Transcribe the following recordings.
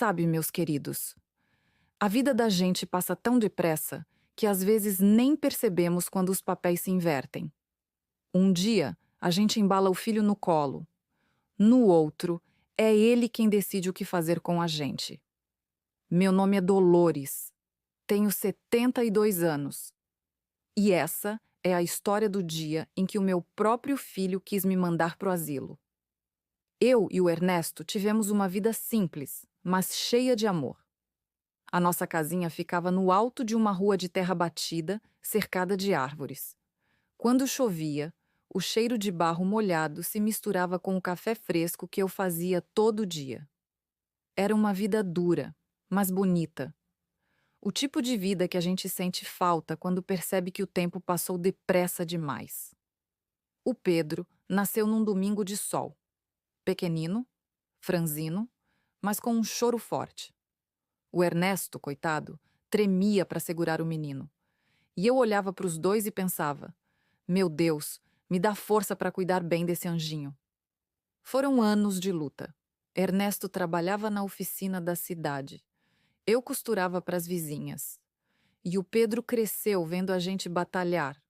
Sabe, meus queridos, a vida da gente passa tão depressa que às vezes nem percebemos quando os papéis se invertem. Um dia, a gente embala o filho no colo. No outro, é ele quem decide o que fazer com a gente. Meu nome é Dolores. Tenho 72 anos. E essa é a história do dia em que o meu próprio filho quis me mandar pro asilo. Eu e o Ernesto tivemos uma vida simples, mas cheia de amor. A nossa casinha ficava no alto de uma rua de terra batida, cercada de árvores. Quando chovia, o cheiro de barro molhado se misturava com o café fresco que eu fazia todo dia. Era uma vida dura, mas bonita. O tipo de vida que a gente sente falta quando percebe que o tempo passou depressa demais. O Pedro nasceu num domingo de sol. Pequenino, franzino, mas com um choro forte. O Ernesto, coitado, tremia para segurar o menino. E eu olhava para os dois e pensava: meu Deus, me dá força para cuidar bem desse anjinho. Foram anos de luta. Ernesto trabalhava na oficina da cidade. Eu costurava para as vizinhas. E o Pedro cresceu vendo a gente batalhar.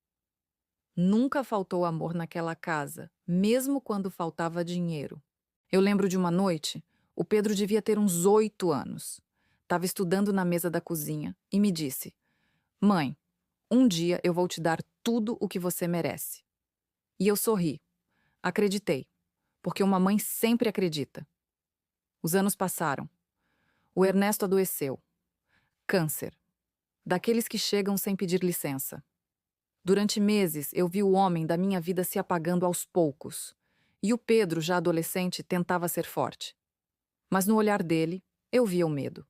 Nunca faltou amor naquela casa, mesmo quando faltava dinheiro. Eu lembro de uma noite, o Pedro devia ter uns 8 anos. Estava estudando na mesa da cozinha e me disse: Mãe, um dia eu vou te dar tudo o que você merece. E eu sorri. Acreditei, porque uma mãe sempre acredita. Os anos passaram. O Ernesto adoeceu. Câncer. Daqueles que chegam sem pedir licença. Durante meses, eu vi o homem da minha vida se apagando aos poucos. E o Pedro, já adolescente, tentava ser forte. Mas no olhar dele, eu via o medo.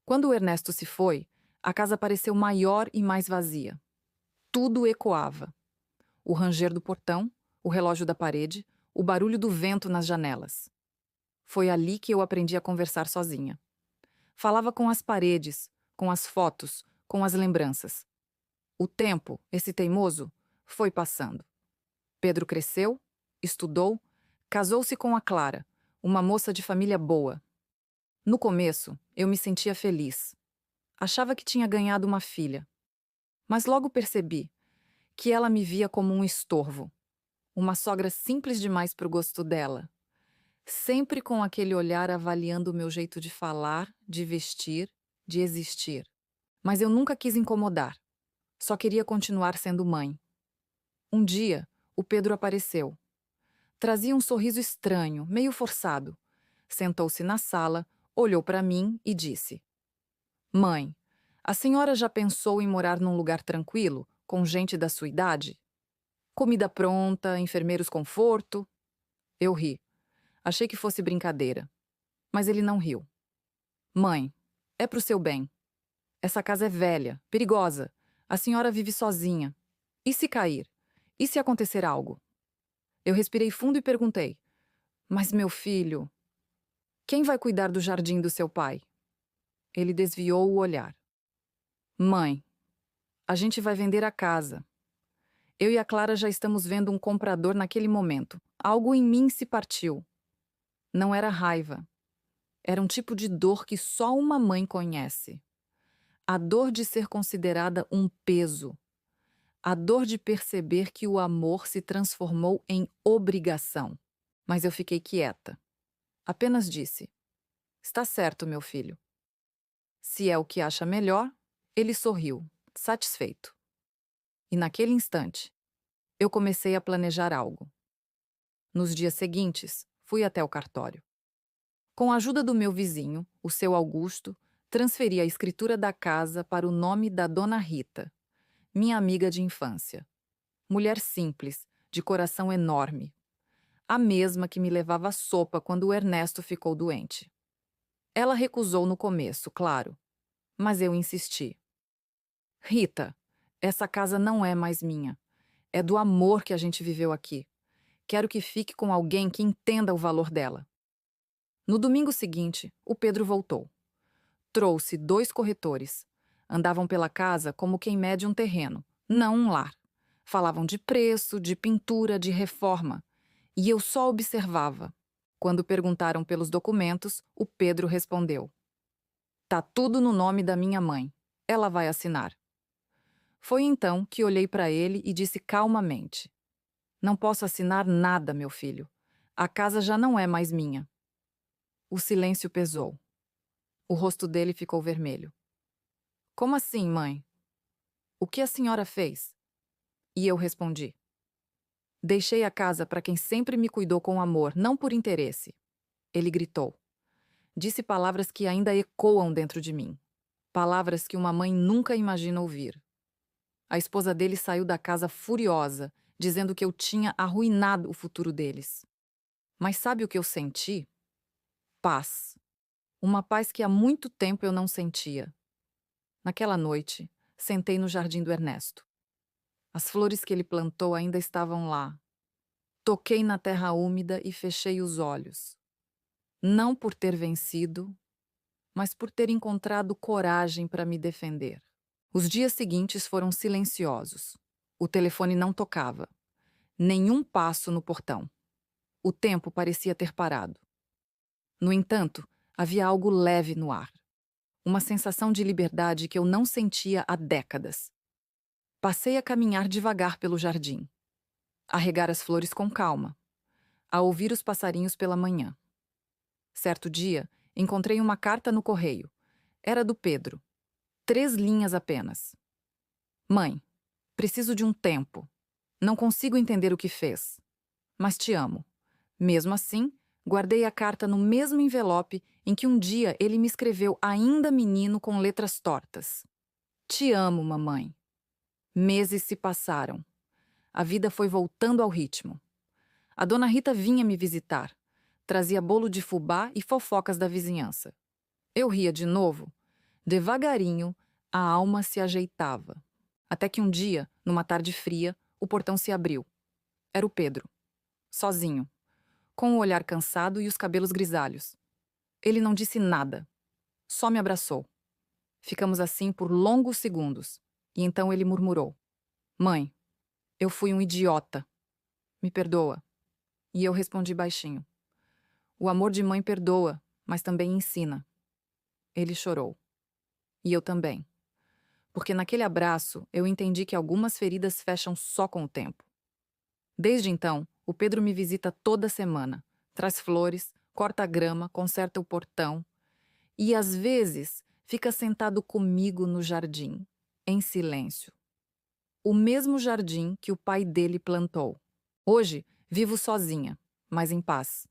Quando o Ernesto se foi, a casa pareceu maior e mais vazia. Tudo ecoava. O ranger do portão, o relógio da parede, o barulho do vento nas janelas. Foi ali que eu aprendi a conversar sozinha. Falava com as paredes, com as fotos, com as lembranças. O tempo, esse teimoso, foi passando. Pedro cresceu, estudou, casou-se com a Clara, uma moça de família boa. No começo, eu me sentia feliz. Achava que tinha ganhado uma filha. Mas logo percebi que ela me via como um estorvo. Uma sogra simples demais para o gosto dela. Sempre com aquele olhar avaliando o meu jeito de falar, de vestir, de existir. Mas eu nunca quis incomodar. Só queria continuar sendo mãe. Um dia, o Pedro apareceu. Trazia um sorriso estranho, meio forçado. Sentou-se na sala, olhou para mim e disse: Mãe, a senhora já pensou em morar num lugar tranquilo, com gente da sua idade? Comida pronta, enfermeiros conforto? Eu ri. Achei que fosse brincadeira. Mas ele não riu. Mãe, é pro seu bem. Essa casa é velha, perigosa. A senhora vive sozinha. E se cair? E se acontecer algo? Eu respirei fundo e perguntei: Mas meu filho, quem vai cuidar do jardim do seu pai? Ele desviou o olhar. Mãe, a gente vai vender a casa. Eu e a Clara já estamos vendo um comprador naquele momento. Algo em mim se partiu. Não era raiva. Era um tipo de dor que só uma mãe conhece. A dor de ser considerada um peso. A dor de perceber que o amor se transformou em obrigação. Mas eu fiquei quieta. Apenas disse: Está certo, meu filho. Se é o que acha melhor, ele sorriu, satisfeito. E naquele instante, eu comecei a planejar algo. Nos dias seguintes, fui até o cartório. Com a ajuda do meu vizinho, o seu Augusto, transferi a escritura da casa para o nome da Dona Rita, minha amiga de infância. Mulher simples, de coração enorme. A mesma que me levava sopa quando o Ernesto ficou doente. Ela recusou no começo, claro, mas eu insisti. Rita, essa casa não é mais minha. É do amor que a gente viveu aqui. Quero que fique com alguém que entenda o valor dela. No domingo seguinte, o Pedro voltou. Trouxe 2 corretores. Andavam pela casa como quem mede um terreno, não um lar. Falavam de preço, de pintura, de reforma. E eu só observava. Quando perguntaram pelos documentos, o Pedro respondeu: "Tá tudo no nome da minha mãe. Ela vai assinar." Foi então que olhei para ele e disse calmamente: "Não posso assinar nada, meu filho. A casa já não é mais minha." O silêncio pesou. O rosto dele ficou vermelho. "Como assim, mãe? O que a senhora fez?" E eu respondi: "Deixei a casa para quem sempre me cuidou com amor, não por interesse." Ele gritou. Disse palavras que ainda ecoam dentro de mim. Palavras que uma mãe nunca imagina ouvir. A esposa dele saiu da casa furiosa, dizendo que eu tinha arruinado o futuro deles. Mas sabe o que eu senti? Paz. Uma paz que há muito tempo eu não sentia. Naquela noite, sentei no jardim do Ernesto. As flores que ele plantou ainda estavam lá. Toquei na terra úmida e fechei os olhos. Não por ter vencido, mas por ter encontrado coragem para me defender. Os dias seguintes foram silenciosos. O telefone não tocava. Nenhum passo no portão. O tempo parecia ter parado. No entanto, havia algo leve no ar. Uma sensação de liberdade que eu não sentia há décadas. Passei a caminhar devagar pelo jardim, a regar as flores com calma, a ouvir os passarinhos pela manhã. Certo dia, encontrei uma carta no correio. Era do Pedro. 3 linhas apenas. "Mãe, preciso de um tempo. Não consigo entender o que fez. Mas te amo." Mesmo assim, guardei a carta no mesmo envelope em que um dia ele me escreveu ainda menino com letras tortas. "Te amo, mamãe." Meses se passaram. A vida foi voltando ao ritmo. A dona Rita vinha me visitar. Trazia bolo de fubá e fofocas da vizinhança. Eu ria de novo. Devagarinho, a alma se ajeitava. Até que um dia, numa tarde fria, o portão se abriu. Era o Pedro. Sozinho. Com o olhar cansado e os cabelos grisalhos. Ele não disse nada. Só me abraçou. Ficamos assim por longos segundos. E então ele murmurou: "Mãe, eu fui um idiota. Me perdoa." E eu respondi baixinho: "O amor de mãe perdoa, mas também ensina." Ele chorou. E eu também. Porque naquele abraço eu entendi que algumas feridas fecham só com o tempo. Desde então, o Pedro me visita toda semana. Traz flores, corta a grama, conserta o portão. E às vezes fica sentado comigo no jardim, em silêncio. O mesmo jardim que o pai dele plantou. Hoje, vivo sozinha, mas em paz.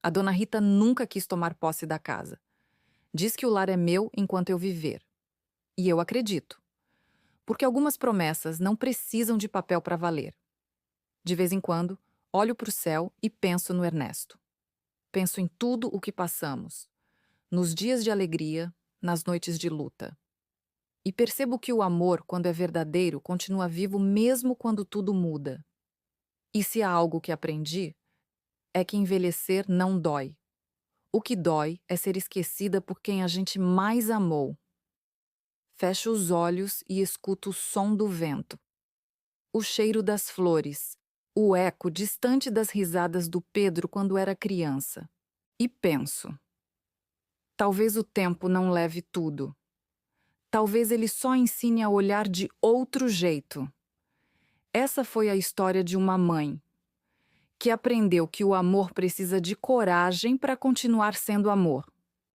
A dona Rita nunca quis tomar posse da casa. Diz que o lar é meu enquanto eu viver. E eu acredito. Porque algumas promessas não precisam de papel para valer. De vez em quando, olho para o céu e penso no Ernesto. Penso em tudo o que passamos. Nos dias de alegria, nas noites de luta. E percebo que o amor, quando é verdadeiro, continua vivo mesmo quando tudo muda. E se há algo que aprendi, é que envelhecer não dói. O que dói é ser esquecida por quem a gente mais amou. Fecho os olhos e escuto o som do vento, o cheiro das flores, o eco distante das risadas do Pedro quando era criança. E penso: talvez o tempo não leve tudo. Talvez ele só ensine a olhar de outro jeito. Essa foi a história de uma mãe que aprendeu que o amor precisa de coragem para continuar sendo amor.